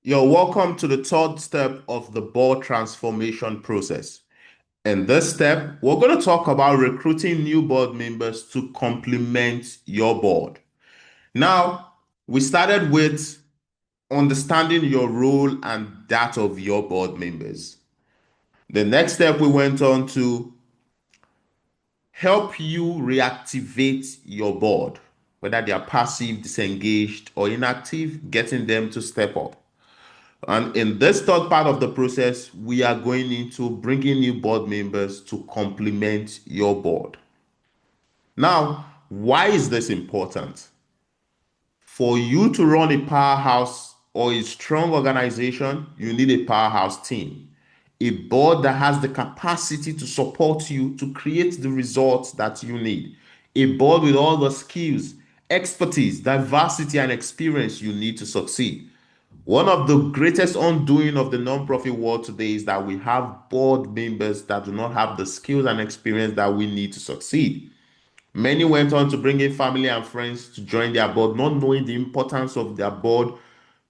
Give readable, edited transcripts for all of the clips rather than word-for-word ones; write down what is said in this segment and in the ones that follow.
You're welcome to the third step of the board transformation process. In this step, we're going to talk about recruiting new board members to complement your board. Now, we started with understanding your role and that of your board members. The next step, we went on to help you reactivate your board, whether they are passive, disengaged, or inactive, getting them to step up. And in this third part of the process, we are going into bringing new board members to complement your board. Now, why is this important? For you to run a powerhouse or a strong organization, you need a powerhouse team. A board that has the capacity to support you to create the results that you need. A board with all the skills, expertise, diversity, and experience you need to succeed. One of the greatest undoing of the nonprofit world today is that we have board members that do not have the skills and experience that we need to succeed. Many went on to bring in family and friends to join their board, not knowing the importance of their board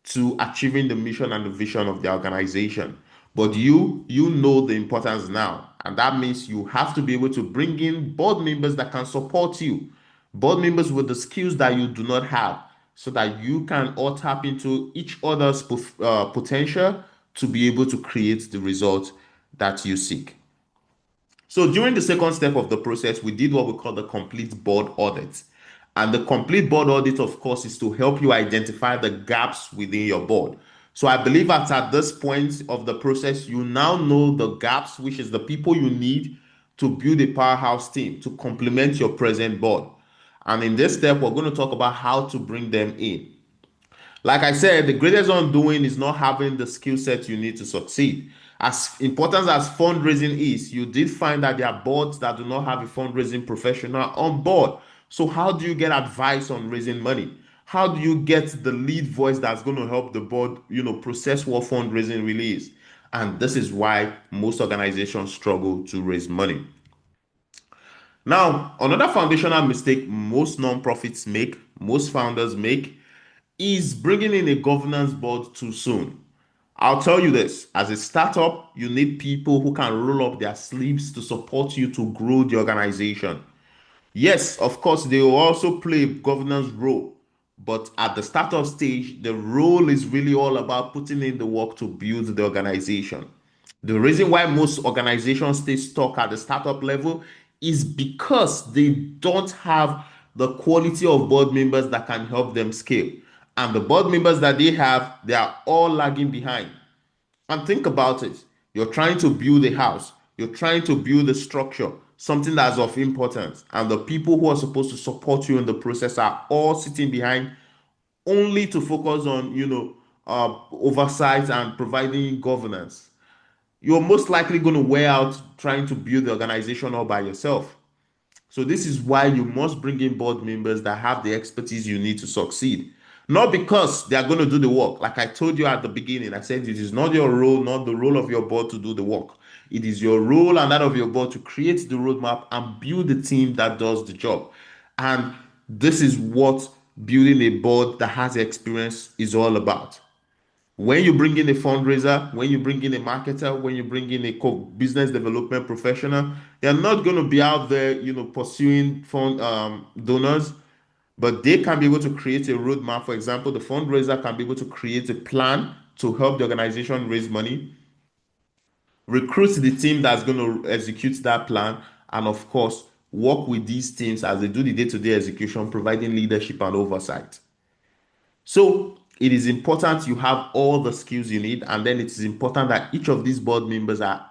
to achieving the mission and the vision of the organization. But you know the importance now, and that means you have to be able to bring in board members that can support you, board members with the skills that you do not have, so that you can all tap into each other's potential to be able to create the result that you seek. So during the second step of the process, we did what we call the complete board audit. And the complete board audit, of course, is to help you identify the gaps within your board. So I believe that at this point of the process, you now know the gaps, which is the people you need to build a powerhouse team to complement your present board. And in this step, we're going to talk about how to bring them in. Like I said, the greatest undoing is not having the skill set you need to succeed. As important as fundraising is, you did find that there are boards that do not have a fundraising professional on board. So, how do you get advice on raising money? How do you get the lead voice that's going to help the board, process what fundraising really is? And this is why most organizations struggle to raise money. Now, another foundational mistake most nonprofits make, most founders make, is bringing in a governance board too soon. I'll tell you this, as a startup, you need people who can roll up their sleeves to support you to grow the organization. Yes, of course, they will also play a governance role, but at the startup stage, the role is really all about putting in the work to build the organization. The reason why most organizations stay stuck at the startup level is because they don't have the quality of board members that can help them scale. And the board members that they have, they are all lagging behind. And think about it. You're trying to build a house, you're trying to build a structure, something that's of importance. And the people who are supposed to support you in the process are all sitting behind only to focus on, oversight and providing governance. You're most likely going to wear out trying to build the organization all by yourself. So this is why you must bring in board members that have the expertise you need to succeed. Not because they are going to do the work. Like I told you at the beginning, I said it is not your role, not the role of your board to do the work. It is your role and that of your board to create the roadmap and build the team that does the job. And this is what building a board that has experience is all about. When you bring in a fundraiser, when you bring in a marketer, when you bring in a business development professional, they're not going to be out there, pursuing fund donors, but they can be able to create a roadmap. For example, the fundraiser can be able to create a plan to help the organization raise money, recruit the team that's going to execute that plan, and of course, work with these teams as they do the day-to-day execution, providing leadership and oversight. So it is important you have all the skills you need, and then it is important that each of these board members are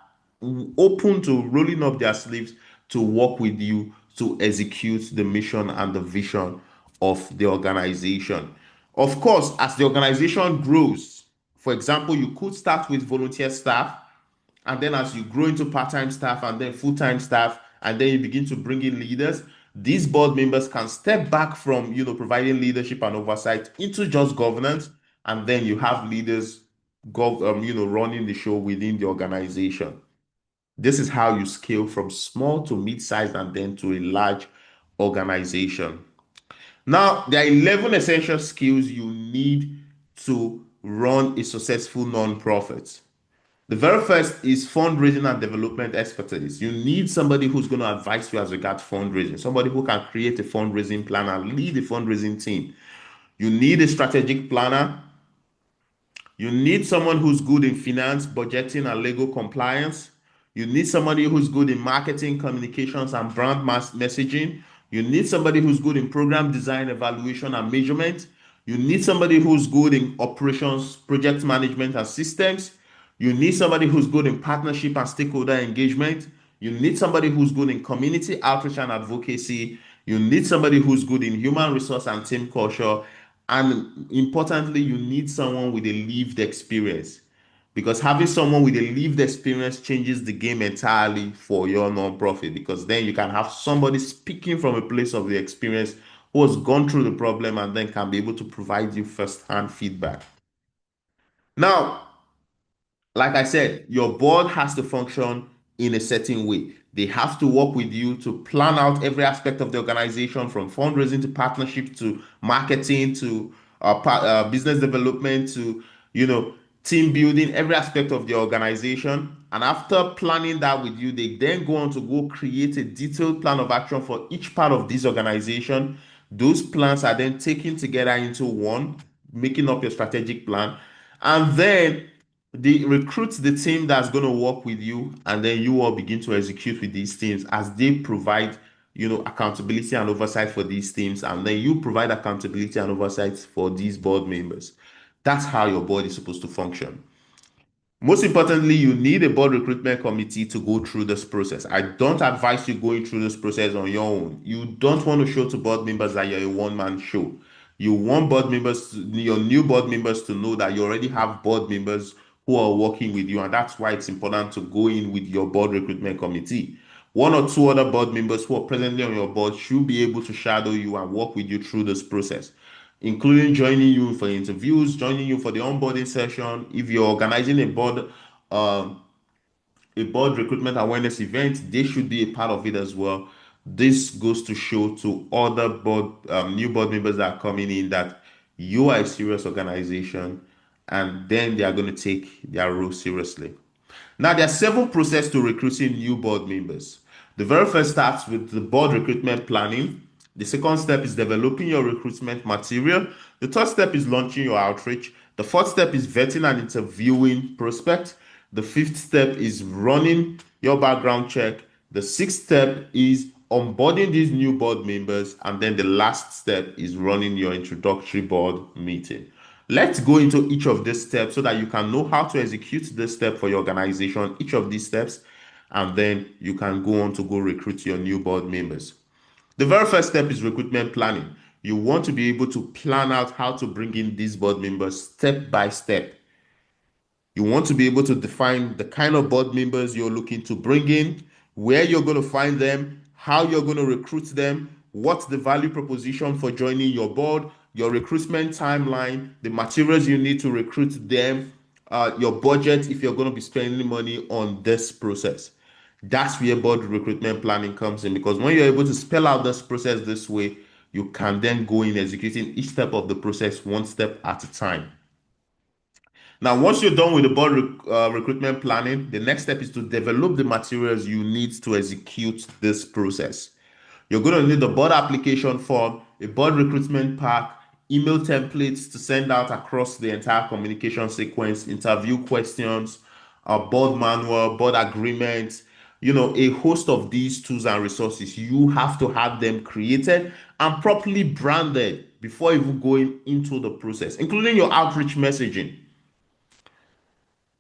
open to rolling up their sleeves to work with you to execute the mission and the vision of the organization. Of course, as the organization grows, for example, you could start with volunteer staff, and then as you grow into part-time staff and then full-time staff, and then you begin to bring in leaders, these board members can step back from providing leadership and oversight into just governance, and then you have leaders running the show within the organization. This is how you scale from small to mid-sized and then to a large organization. Now, there are 11 essential skills you need to run a successful nonprofit? The very first is fundraising and development expertise. You need somebody who's going to advise you as regards fundraising, somebody who can create a fundraising plan and lead a fundraising team. You need a strategic planner. You need someone who's good in finance, budgeting, and legal compliance. You need somebody who's good in marketing, communications, and brand messaging. You need somebody who's good in program design, evaluation, and measurement. You need somebody who's good in operations, project management, and systems. You need somebody who's good in partnership and stakeholder engagement. You need somebody who's good in community outreach and advocacy. You need somebody who's good in human resource and team culture. And importantly, you need someone with a lived experience, because having someone with a lived experience changes the game entirely for your nonprofit, because then you can have somebody speaking from a place of the experience who has gone through the problem and then can be able to provide you first-hand feedback. Now, like I said, your board has to function in a certain way. They have to work with you to plan out every aspect of the organization, from fundraising to partnership to marketing to business development to, you know, team building, every aspect of the organization. And after planning that with you, they then go on to go create a detailed plan of action for each part of this organization. Those plans are then taken together into one, making up your strategic plan. And then they recruit the team that's going to work with you, and then you all begin to execute with these teams as they provide, accountability and oversight for these teams, and then you provide accountability and oversight for these board members. That's how your board is supposed to function. Most importantly, you need a board recruitment committee to go through this process. I don't advise you going through this process on your own. You don't want to show to board members that you're a one-man show. You want your new board members to know that you already have board members who are working with you, and that's why it's important to go in with your board recruitment committee. One or two other board members who are presently on your board should be able to shadow you and work with you through this process, including joining you for interviews, joining you for the onboarding session. If you're organizing um, a board recruitment awareness event, they should be a part of it as well. This goes to show to other new board members that are coming in that you are a serious organization, and then they are going to take their role seriously. Now, there are several processes to recruiting new board members. The very first starts with the board recruitment planning. The second step is developing your recruitment material. The third step is launching your outreach. The fourth step is vetting and interviewing prospects. The fifth step is running your background check. The sixth step is onboarding these new board members. And then the last step is running your introductory board meeting. Let's go into each of these steps so that you can know how to execute this step for your organization, each of these steps, and then you can go on to go recruit your new board members. The very first step is recruitment planning. You want to be able to plan out how to bring in these board members step by step. You want to be able to define the kind of board members you're looking to bring in, where you're going to find them, how you're going to recruit them, what's the value proposition for joining your board, your recruitment timeline, the materials you need to recruit them, your budget if you're going to be spending money on this process. That's where board recruitment planning comes in, because when you're able to spell out this process this way, you can then go in executing each step of the process one step at a time. Now, once you're done with the recruitment planning, the next step is to develop the materials you need to execute this process. You're going to need the board application form, a board recruitment pack, email templates to send out across the entire communication sequence, interview questions, a board manual, board agreements, a host of these tools and resources. You have to have them created and properly branded before even going into the process, including your outreach messaging.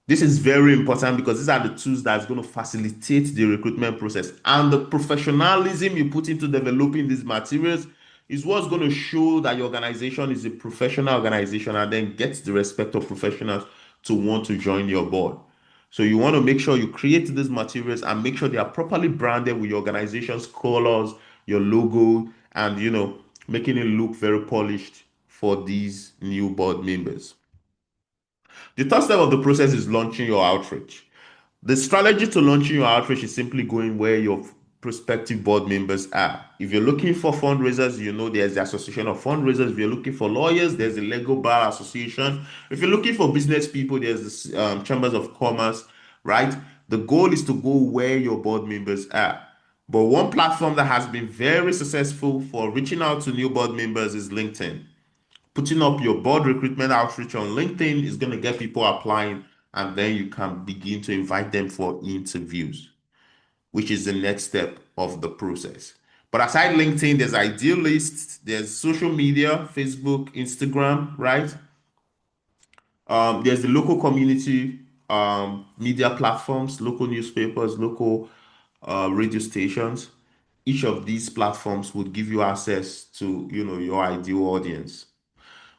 This is very important because these are the tools that's going to facilitate the recruitment process. And the professionalism you put into developing these materials is what's going to show that your organization is a professional organization and then gets the respect of professionals to want to join your board. So you want to make sure you create these materials and make sure they are properly branded with your organization's colors, your logo, and making it look very polished for these new board members. The third step of the process is launching your outreach. The strategy to launching your outreach is simply going where your prospective board members are. If you're looking for fundraisers, you know there's the Association of Fundraisers. If you're looking for lawyers, there's the Legal Bar Association. If you're looking for business people, there's the Chambers of Commerce, right? The goal is to go where your board members are. But one platform that has been very successful for reaching out to new board members is LinkedIn. Putting up your board recruitment outreach on LinkedIn is going to get people applying, and then you can begin to invite them for interviews, which is the next step of the process. But aside LinkedIn, there's Idealists, there's social media, Facebook, Instagram, right? There's the local community media platforms, local newspapers, local radio stations. Each of these platforms would give you access to, your ideal audience.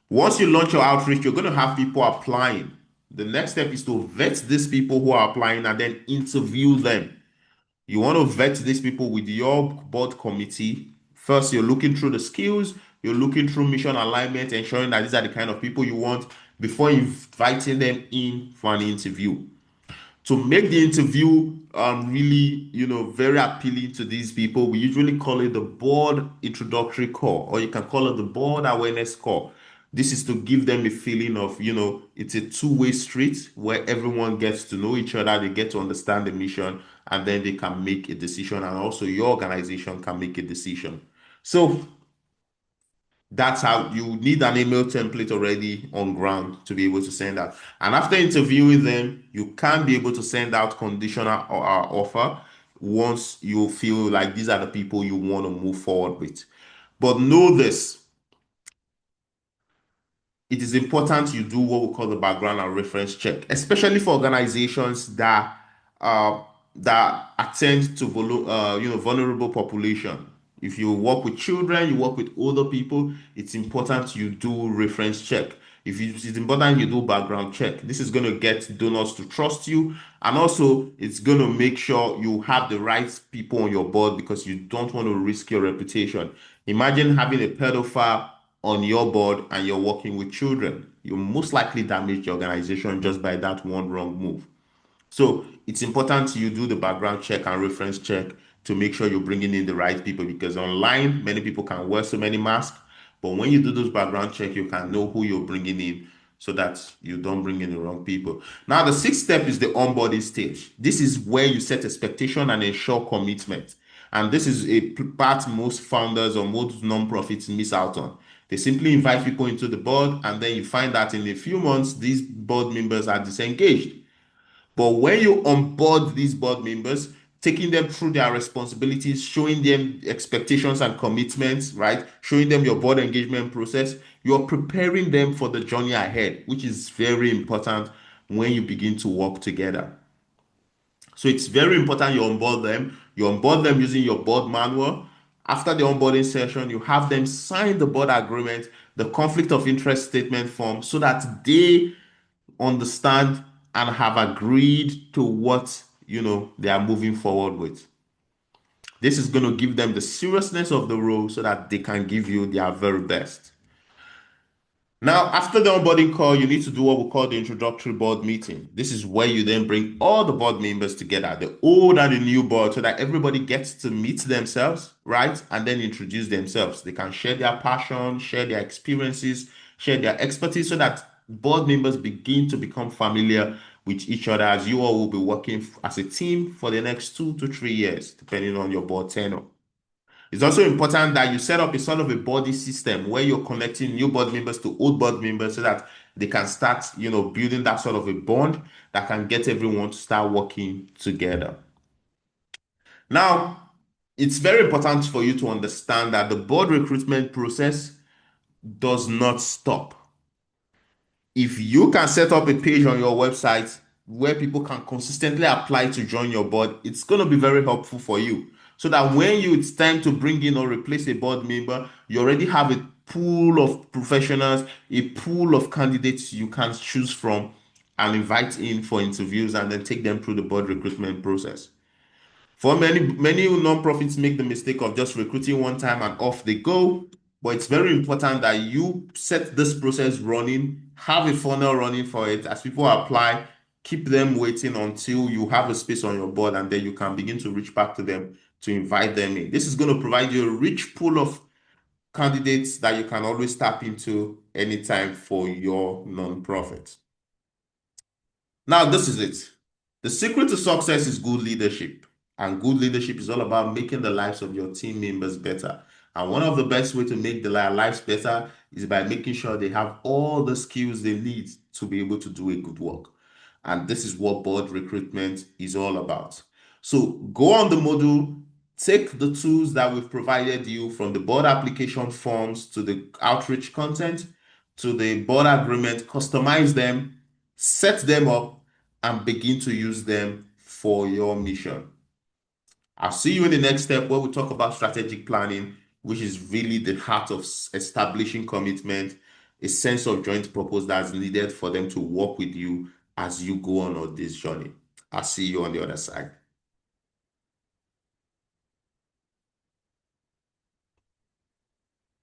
Once you launch your outreach, you're going to have people applying. The next step is to vet these people who are applying and then interview them. You want to vet these people with your board committee. First, you're looking through the skills, you're looking through mission alignment, ensuring that these are the kind of people you want before inviting them in for an interview. To make the interview really, very appealing to these people, we usually call it the board introductory call, or you can call it the board awareness call. This is to give them a feeling of, it's a two-way street where everyone gets to know each other, they get to understand the mission, and then they can make a decision, and also your organization can make a decision. So that's how you need an email template already on ground to be able to send out. And after interviewing them, you can be able to send out conditional offer once you feel like these are the people you want to move forward with. But know this, it is important you do what we call the background and reference check, especially for organizations uh, that attend to vulnerable population. If you work with children, you work with older people, it's important you do reference check. If it's important you do background check. This is going to get donors to trust you, and also it's going to make sure you have the right people on your board because you don't want to risk your reputation. Imagine having a pedophile on your board and you're working with children. You most likely damage the organization just by that one wrong move. So it's important you do the background check and reference check to make sure you're bringing in the right people, because online many people can wear so many masks, but when you do those background check, you can know who you're bringing in so that you don't bring in the wrong people. Now, the sixth step is the onboarding stage. This is where you set expectation and ensure commitment. And this is a part most founders or most non-profits miss out on. They simply invite people into the board, and then you find that in a few months, these board members are disengaged. But when you onboard these board members, taking them through their responsibilities, showing them expectations and commitments, right? Showing them your board engagement process, you're preparing them for the journey ahead, which is very important when you begin to work together. So it's very important you onboard them. You onboard them using your board manual. After the onboarding session, you have them sign the board agreement, the conflict of interest statement form, so that they understand and have agreed to what they are moving forward with. This is going to give them the seriousness of the role so that they can give you their very best. Now, after the onboarding call, you need to do what we call the introductory board meeting. This is where you then bring all the board members together, the old and the new board, so that everybody gets to meet themselves, right? And then introduce themselves. They can share their passion, share their experiences, share their expertise, so that board members begin to become familiar with each other, as you all will be working as a team for the next 2 to 3 years, depending on your board tenure. It's also important that you set up a sort of a body system where you're connecting new board members to old board members so that they can start, building that sort of a bond that can get everyone to start working together. Now, it's very important for you to understand that the board recruitment process does not stop. If you can set up a page on your website where people can consistently apply to join your board, it's going to be very helpful for you. So that when it's time to bring in or replace a board member, you already have a pool of professionals, a pool of candidates you can choose from and invite in for interviews and then take them through the board recruitment process. For many non-profits make the mistake of just recruiting one time and off they go. But it's very important that you set this process running, have a funnel running for it. As people apply, keep them waiting until you have a space on your board, and then you can begin to reach back to them to invite them in. This is going to provide you a rich pool of candidates that you can always tap into anytime for your nonprofit. Now, this is it. The secret to success is good leadership. And good leadership is all about making the lives of your team members better. And one of the best way to make their lives better is by making sure they have all the skills they need to be able to do a good work. And this is what board recruitment is all about. So go on the module, take the tools that we've provided you, from the board application forms to the outreach content to the board agreement, customize them, set them up, and begin to use them for your mission. I'll see you in the next step where we talk about strategic planning, which is really the heart of establishing commitment, a sense of joint purpose that's needed for them to work with you as you go on this journey. I'll see you on the other side.